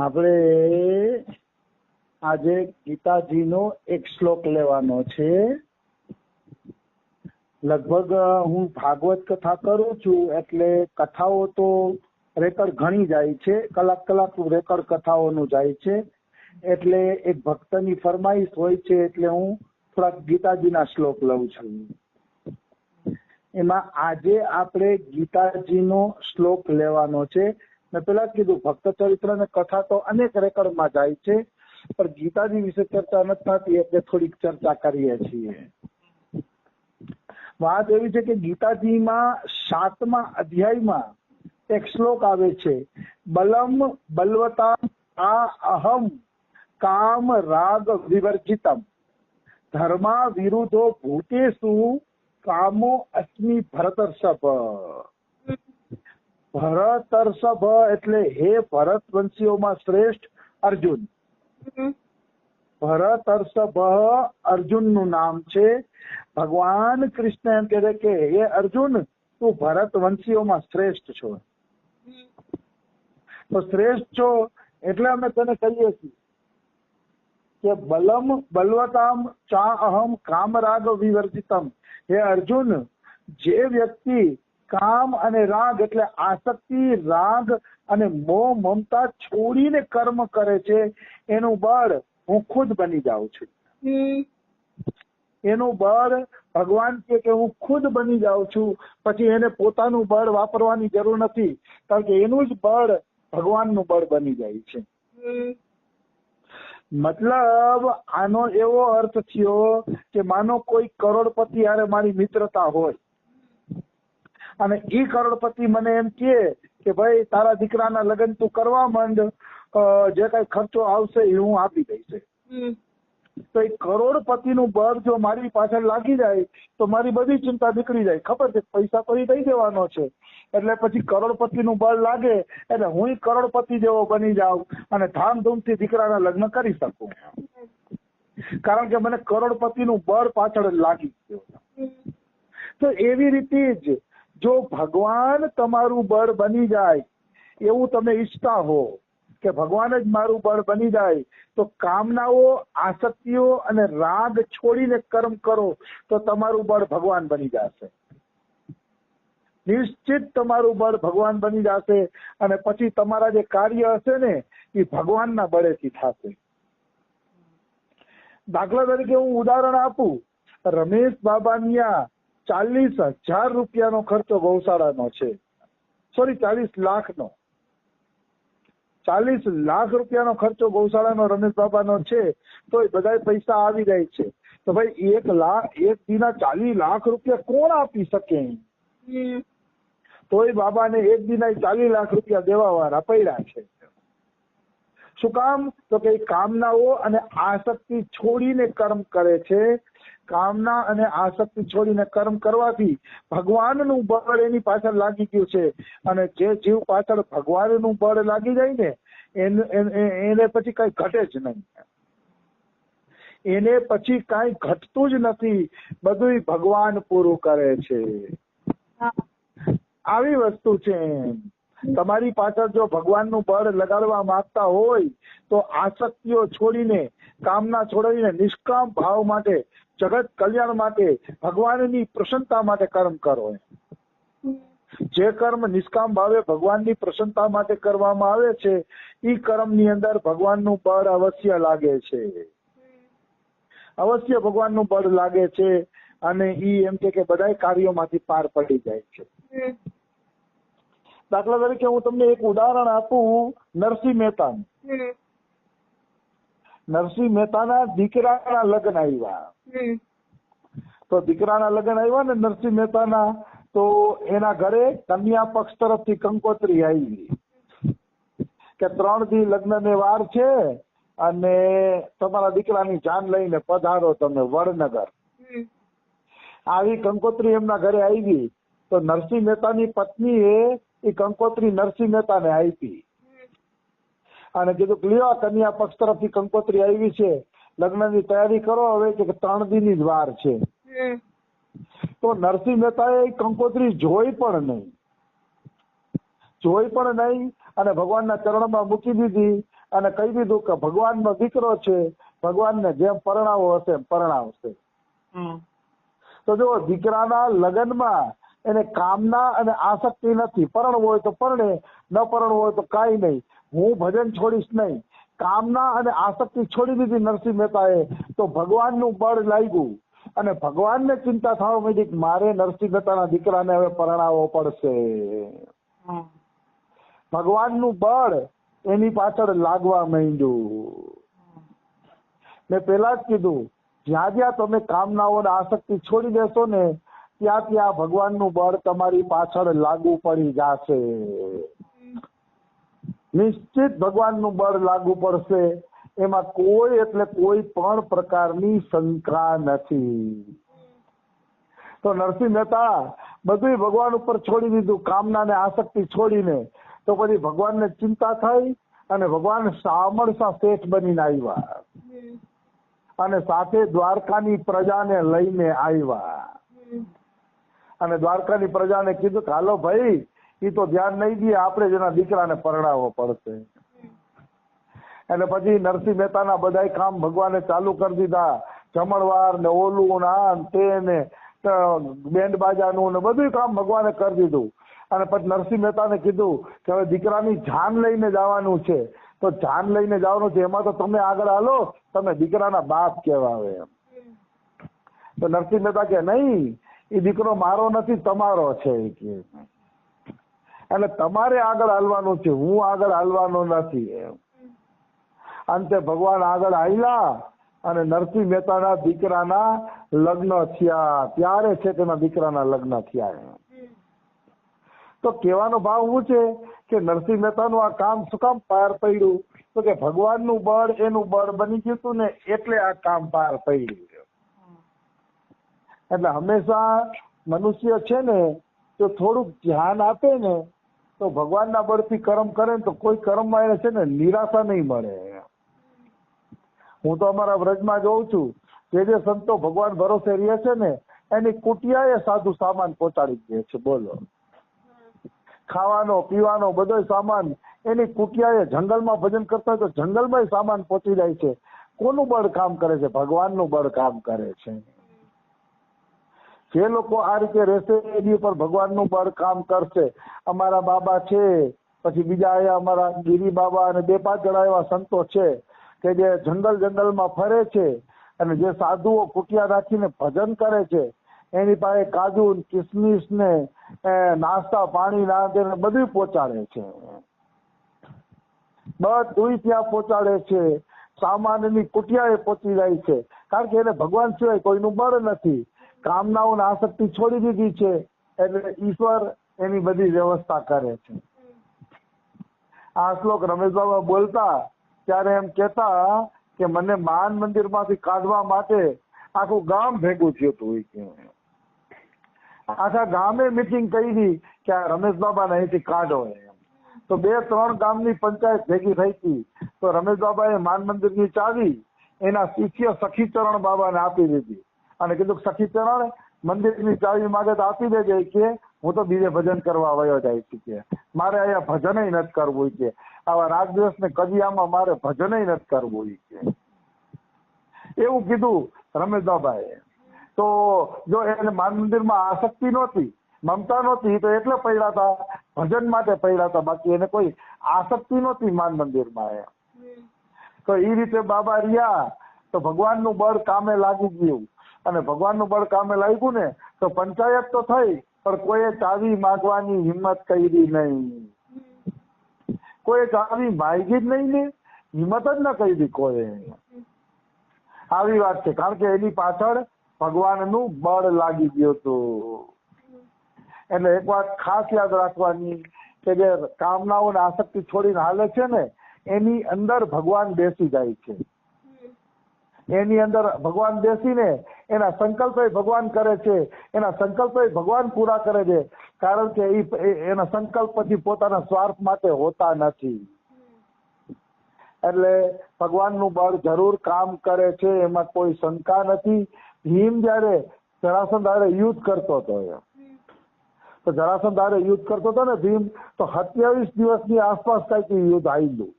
આપણે આજે ગીતાજીનો એક શ્લોક લેવાનો છે. લગભગ હું ભાગવત કથા કરું છું એટલે કથાઓ તો રેકર્ડ ઘણી જાય છે, કલાક રેકર્ડ કથાઓનું જાય છે. એટલે એક ભક્તની ફરમાઈશ હોય છે એટલે હું થોડાક ગીતાજીના શ્લોક લઉં છું. એમાં આજે આપણે ગીતાજીનો શ્લોક લેવાનો છે. મેં પેલા જ કીધું ભક્ત ચરિત્ર ને કથા તો અનેક રેકર્ડમાં જાય છે, પણ ગીતાજી વિશે ચર્ચા નથી થતી એટલે થોડીક ચર્ચા કરીએ છીએ. વાત એવી છે કે ગીતાજીમાં 7મા અધ્યાયમાં એક શ્લોક આવે છે, બલમ બલવતા આ અહમ કામ રાગ વિવર્જિતમ ધર્મા વિરુદ્ધો ભૂતેષુ કામો અસ્મિ ભરતર્ષભ. ભરતર્ષભ એટલે હે ભરત વંશીઓમાં શ્રેષ્ઠ અર્જુન. ભરતર્ષભ અર્જુનનું નામ છે. ભગવાન કૃષ્ણ એમ કહે કે હે અર્જુન, તું ભરત વંશીઓમાં શ્રેષ્ઠ છો. તો શ્રેષ્ઠ છો એટલે અમે તને કહીએ છીએ કે બલમ બલવતામ ચા અહમ કામરાગ વિવર્જિતમ. હે અર્જુન, જે વ્યક્તિ કામ અને રાગ એટલે આસક્તિ, રાગ અને મોહ મમતા છોડીને કર્મ કરે છે એનું બળ હું ખુદ બની જાઉં છું. એનું બળ ભગવાન કે હું ખુદ બની જાઉં છું. પછી એને પોતાનું બળ વાપરવાની જરૂર નથી, કારણ કે એનું જ બળ ભગવાનનું બળ બની જાય છે. મતલબ આનો એવો અર્થ થયો કે માનો કોઈ કરોડપતિ હારે મારી મિત્રતા હોય અને ઈ કરોડપતિ મને એમ કે ભાઈ તારા દીકરાના લગ્ન તું કરવા માંડ, જે કઈ ખર્ચો આવશે એ હું આપી દઈશ. તો એ કરોડપતિનું બળ જો મારી પાછળ લાગી જાય તો મારી બધી ચિંતા નીકળી જાય. ખબર છે પૈસા તો એ દઈ દેવાનો છે, એટલે પછી કરોડપતિનું બળ લાગે એટલે હું કરોડપતિ જેવો બની જાઉં અને ધામધૂમથી દીકરાના લગ્ન કરી શકું, કારણ કે મને કરોડપતિનું બળ પાછળ લાગી ગયું. તો એવી રીતે જ જો ભગવાન તમારું બળ બની જાય એવું તમે ઈચ્છતા હો કે ભગવાન જ મારું બળ બની જાય, તો કામનાઓ, આસક્તિઓ અને રાગ છોડીને કર્મ કરો તો તમારું બળ ભગવાન બની જશે. નિશ્ચિત તમારું બળ ભગવાન બની જશે અને પછી તમારા જે કાર્ય હશે ને એ ભગવાનના બળેથી થશે. દાખલા તરીકે હું ઉદાહરણ આપું, રમેશ બાબાની 40,000 રૂપિયાનો ખર્ચો ગૌશાળાનો છે, સોરી 40 લાખનો. 40 લાખ રૂપિયાનો ખર્ચો ગૌશાળાનો રમેશ બાબાનો છે, તો એ બધા પૈસા આવી જાય છે. તો ભાઈ 1 દીના 40 લાખ રૂપિયા કોણ આપી શકે? તોય બાબાને 1 દીના 40 લાખ રૂપિયા દેવા વાળા પડ્યા છે. શું કામ? તો કે કામનાઓ અને આસક્તિ છોડીને કર્મ કરે છે. કામના અને આસક્તિ છોડીને કર્મ કરવાથી ભગવાનનું બળ એની પાછળ લાગી ગયું છે, અને જે જીવ પાછળ ભગવાનનું બળ લાગી જાય ને એને પછી કઈ ઘટે જ નહીં. એને પછી કઈ ઘટતું જ નથી, બધું ભગવાન પૂરું કરે છે. આવી વસ્તુ છે. તમારી પાછળ જો ભગવાનનું બળ લગાડવા માંગતા હોય તો આસક્તિઓ છોડીને, કામના છોડીને નિષ્કામ ભાવ માટે, જગત કલ્યાણ માટે, ભગવાનની પ્રસન્નતા માટે કર્મ કરો. જે કર્મ નિષ્કામ ભાવે ભગવાનની પ્રસન્નતા માટે કરવામાં આવે છે એ કર્મની અંદર ભગવાનનું બળ અવશ્ય લાગે છે. અવશ્ય ભગવાનનું બળ લાગે છે અને ઈ એમ કે બધા કાર્યોમાંથી પાર પડી જાય છે. દાખલા તરીકે હું તમને એક ઉદાહરણ આપું, નરસિંહ મહેતાનું. નરસિંહ મહેતાના દીકરાના લગ્ન આવ્યા. તો દીકરાના લગ્ન આવ્યા ને નરસિંહ મહેતાના, તો એના ઘરે કન્યા પક્ષ તરફથી કંકોત્રી આવી કે 3 દી લગ્નને વાર છે અને તમારા દીકરાની જાન લઈને પધારો તમે વડનગર. આવી કંકોત્રી એમના ઘરે આવી તો નરસિંહ મહેતાની પત્નીએ એ કંકોત્રી નરસિંહ મહેતાને આપી અને કીધું લ્યો કન્યા પક્ષ તરફથી કંકોત્રી આવી છે, લગ્નની તૈયારી કરો, હવે કે 3 દીની જ વાર છે. તો નરસિંહ મહેતાએ કંકોત્રી જોઈ પણ નહીં અને ભગવાનના ચરણમાં મૂકી દીધી અને કહી દીધું કે ભગવાનનો દીકરો છે, ભગવાનને જેમ પરણાવો હશે એમ પરણાવશે. તો જો દીકરાના લગ્નમાં એને કામના અને આસક્તિ નથી. પરણવો હોય તો પરણે, ન પરણવો હોય તો કાંઈ નહીં, હું ભજન છોડીશ નહીં. કામના અને આસક્તિ છોડી દીધી નરસિંહ મહેતાએ, તો ભગવાનનું બળ લાગ્યું અને ભગવાનને ચિંતા થવા માંડી કે મારે નરસિંહ મહેતાના દીકરાને હવે પરણાવવો પડશે. ભગવાનનું બળ એની પાછળ લાગવા માંડ્યું. મેં પેલા જ કીધું, જ્યાં જ્યાં તમે કામનાઓ અને આસક્તિ છોડી દેશો ને ત્યાં ત્યાં ભગવાનનું બળ તમારી પાછળ લાગુ પડી જશે. નિશ્ચિત ભગવાનનું બળ લાગુ પડશે, એમાં કોઈ એટલે કોઈ પણ પ્રકારની શંકા નથી. તો નરસિંહ મહેતા બધું ભગવાન ઉપર છોડી દીધું, કામના ને આસક્તિ છોડીને. તો પછી ભગવાનને ચિંતા થઈ અને ભગવાન સામળસા શેઠ બનીને આવ્યા અને સાથે દ્વારકાની પ્રજાને લઈને આવ્યા. અને દ્વારકાની પ્રજાને કીધું કે હાલો ભાઈ, એ તો ધ્યાન નહીં દે, આપણે જ એના દીકરાને પરણાવવો પડશે. એટલે પછી નરસિંહ મહેતાના બધા કામ ભગવાને ચાલુ કરી દીધા. જમણવાર ને ઓલું ને તે ને બેન્ડ બાજાનું ને બધું કામ ભગવાને કરી દીધું. અને પછી નરસિંહ મહેતાને કીધું કે હવે દીકરાની જાન લઈને જવાનું છે, તો જાન લઈને જવાનું છે, એમાં તો તમે આગળ હાલો, તમે દીકરાના બાપ કહેવાય એમ. તો નરસિંહ મહેતા કે નહીં, એ દીકરો મારો નથી, તમારો છે કે, એટલે તમારે આગળ હાલવાનું છે, હું આગળ હાલવાનો નથી એમ. અંતે ભગવાન આગળ હાલ્યા અને નરસિંહ મહેતાના દીકરાના લગ્ન થયા. ત્યારે છે તેના દીકરાના લગ્ન થયા. તો કહેવાનો ભાવ શું છે કે નરસિંહ મહેતાનું આ કામ શું કામ પાર પડ્યું? તો કે ભગવાનનું બળ એનું બળ બની ગયું હતું ને, એટલે આ કામ પાર પડ્યું. એટલે હંમેશા મનુષ્ય છે ને, તો થોડુંક ધ્યાન આપે ને, તો ભગવાનના બળથી કર્મ કરે ને, તો કોઈ કર્મમાં એને છે ને નિરાશા નહીં મળે. હું તો અમારા વ્રજમાં જોઉં છું, જે સંતો ભગવાન ભરોસે રહે છે ને, એની કુટિયાએ સાધુ સામાન પહોંચાડી દે છે. બોલો, ખાવાનો પીવાનો બધો સામાન એની કુટિયાએ, જંગલમાં ભજન કરતા હોય તો જંગલમાં સામાન પહોંચી જાય છે. કોનું બળ કામ કરે છે? ભગવાનનું બળ કામ કરે છે. જે લોકો આ રીતે રહેશે એની ઉપર ભગવાનનું બળ કામ કરશે. અમારા બાબા છે, પછી બીજા અહીંયા અમારા ગિરી બાબા અને 2-5 જણા એવા સંતો છે કે જે જંગલમાં ફરે છે અને જે સાધુઓ કુટિયા રાખીને ભજન કરે છે, એની પાસે કાજુ કિસમિસ ને નાસ્તા પાણી ના બધું પહોંચાડે છે. બધું ત્યાં પહોંચાડે છે. સામાન એની કુટિયાએ પહોંચી જાય છે, કારણ કે એને ભગવાન સિવાય કોઈનું બળ નથી. કામનાઓને આસક્તિ છોડી દીધી છે, એટલે ઈશ્વર એની બધી વ્યવસ્થા કરે છે. આ શ્લોક રમેશ બાબા બોલતા ત્યારે એમ કેતા કે મને માન મંદિર માંથી કાઢવા માટે આખું ગામ ભેગું થયું હતું. આખા ગામે મિટિંગ કરી કે આ રમેશ બાબાને અહીંથી કાઢો એમ. તો 2-3 ગામની પંચાયત ભેગી થઈ હતી. તો રમેશ બાબાએ માન મંદિરની ચાવી એના શિષ્ય સખીચરણ બાબાને આપી દીધી અને કીધું સખીચરણ મંદિરની ચાવી માગે તો આપી દેજે કે હું તો બીજે ભજન કરવા વયો જાય છે કે મારે અહીંયા ભજન નથી કરવું કે આવા રાત દિવસ ને કડિયામાં મારે ભજન નથી કરવું કે એવું કીધું રમેશ બાબાએ. તો જો એને માન મંદિરમાં આસક્તિ નહોતી, મમતા નહોતી, તો એટલે પડ્યા હતા, ભજન માટે પડ્યા હતા, બાકી એને કોઈ આસક્તિ નહોતી માન મંદિરમાં. તો એ રીતે બાબા રહ્યા તો ભગવાનનું બળ કામે લાગી ગયું. અને ભગવાનનું બળ કામે લાગ્યું ને તો પંચાયત તો થઈ, પણ કોઈએ ચાવી માંગવાની હિંમત કરી નહીં. કોઈ ચાવી માંગી જ નહીં ને, હિંમત જ ન કરી કોઈ. આવી વાત છે, કારણ કે એની પાછળ ભગવાનનું બળ લાગી ગયું હતું. એટલે એક વાત ખાસ યાદ રાખવાની કે જે કામનાઓ ને આસક્તિ છોડીને હાલે છે ને, એની અંદર ભગવાન બેસી જાય છે. એની અંદર ભગવાન બેસીને એના સંકલ્પ ભગવાન કરે છે, એના સંકલ્પ ભગવાન પૂરા કરે છે, કારણ કે એના સંકલ્પ પછી પોતાના સ્વાર્થ માટે હોતા નથી. એટલે ભગવાનનું બળ જરૂર કામ કરે છે, એમાં કોઈ શંકા નથી. ભીમ જયારે જરાસંધ હારે યુદ્ધ કરતો હતો, તો જરાસંધ હારે યુદ્ધ કરતો હતો ને ભીમ, તો 27 દિવસની આસપાસ કઈક યુદ્ધ આવેલું.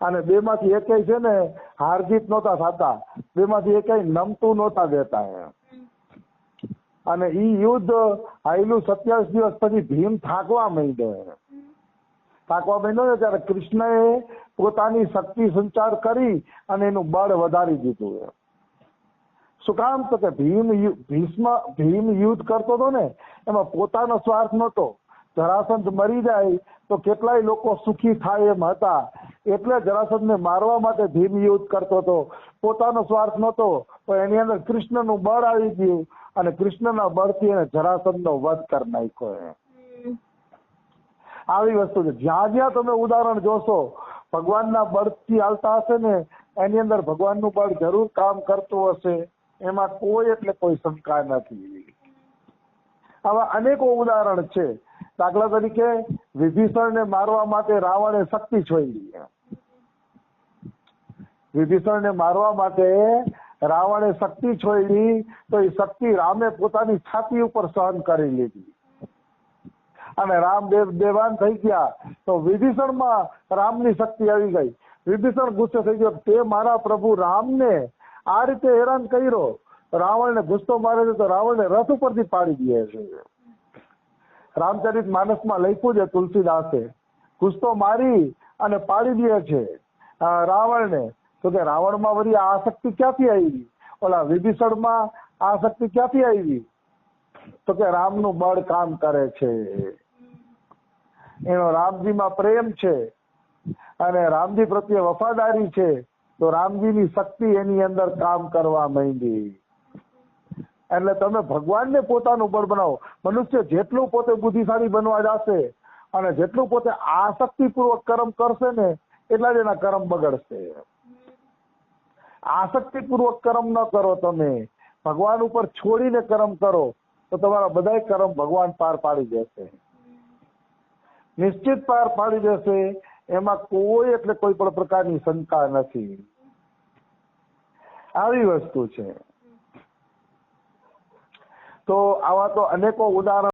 અને બેમાંથી એકેય છે ને હાર જીત નહોતા થતા, બેમાંથી એકેય નમતું નહોતા દેતા એમ. અને ઈ યુદ્ધ આયલું 27 દિવસ પછી ભીમ થાકવા માંડ્યો ને ત્યારે કૃષ્ણએ પોતાની શક્તિ સંચાર કરી અને એનું બળ વધારી દીધું એમ. શું કામ? તો કે ભીમ યુદ્ધ કરતો હતો ને એમાં પોતાનો સ્વાર્થ નહોતો. જરાસંધ મરી જાય તો કેટલાય લોકો સુખી થાય એમ હતા, એટલે જરાસંધને મારવા માટે ભીમ યુદ્ધ કરતો હતો. પોતાનો સ્વાર્થ નહોતો, તો એની અંદર કૃષ્ણનું બળ આવી ગયું અને કૃષ્ણના બળથી એને જરાસંધનો વધ કરી નાખ્યો એમ. આવી વસ્તુ છે. જ્યાં જ્યાં તમે ઉદાહરણ જોશો ભગવાનના બળથી હાલતા હશે ને એની અંદર ભગવાનનું બળ જરૂર કામ કરતું હશે, એમાં કોઈ એટલે કોઈ શંકા નથી. આવા અનેકો ઉદાહરણ છે. દાખલા તરીકે વિભીષણને મારવા માટે રાવણે શક્તિ છોડી. વિભીષણને મારવા માટે રાવણે શક્તિ છોડી તો એ શક્તિ રામે પોતાની છાતી ઉપર સહન કરી લીધી અને રામ દેવાન થઈ ગયા તો વિભીષણમાં રામની શક્તિ આવી ગઈ. વિભીષણ ગુસ્સે થઈ ગયો, તે મારા પ્રભુ રામને આ રીતે હેરાન કર્યો. રાવણને ગુસ્સો મારે છે તો રાવણને રથ ઉપરથી પાડી દે છે. રામચરિત માનસમાં લખ્યું છે તુલસીદાસે, ગુસ્સો મારી અને પાડી દે છે રાવણને. તો કે રાવણમાં વળી આ શક્તિ ક્યાંથી આવી? ઓલા વિભીષણમાં આ શક્તિ ક્યાંથી આવી? તો કે રામનું બળ કામ કરે છે, એનો રામજીમાં પ્રેમ છે અને રામજી પ્રત્યે વફાદારી છે, તો રામજીની શક્તિ એની અંદર કામ કરવા માંડી. એટલે તમે ભગવાનને પોતાનું બળ બનાવો. મનુષ્ય જેટલું પોતે બુદ્ધિશાળી બનવા જશે અને જેટલું પોતે આસક્તિપૂર્વક કર્મ કરશે ને એટલા જ એના કર્મ બગડશે. આસક્તિપૂર્વક કર્મ ન કરો, તમે ભગવાન ઉપર છોડીને કર્મ કરો તો તમારા બધાય કર્મ ભગવાન પાર પાડી દેશે, નિશ્ચિત પાર પાડી દેશે. એમાં કોઈ એટલે કોઈ પણ પ્રકારની શંકા નથી. આવી વસ્તુ છે. તો આવા તો અનેકો ઉદાહરણ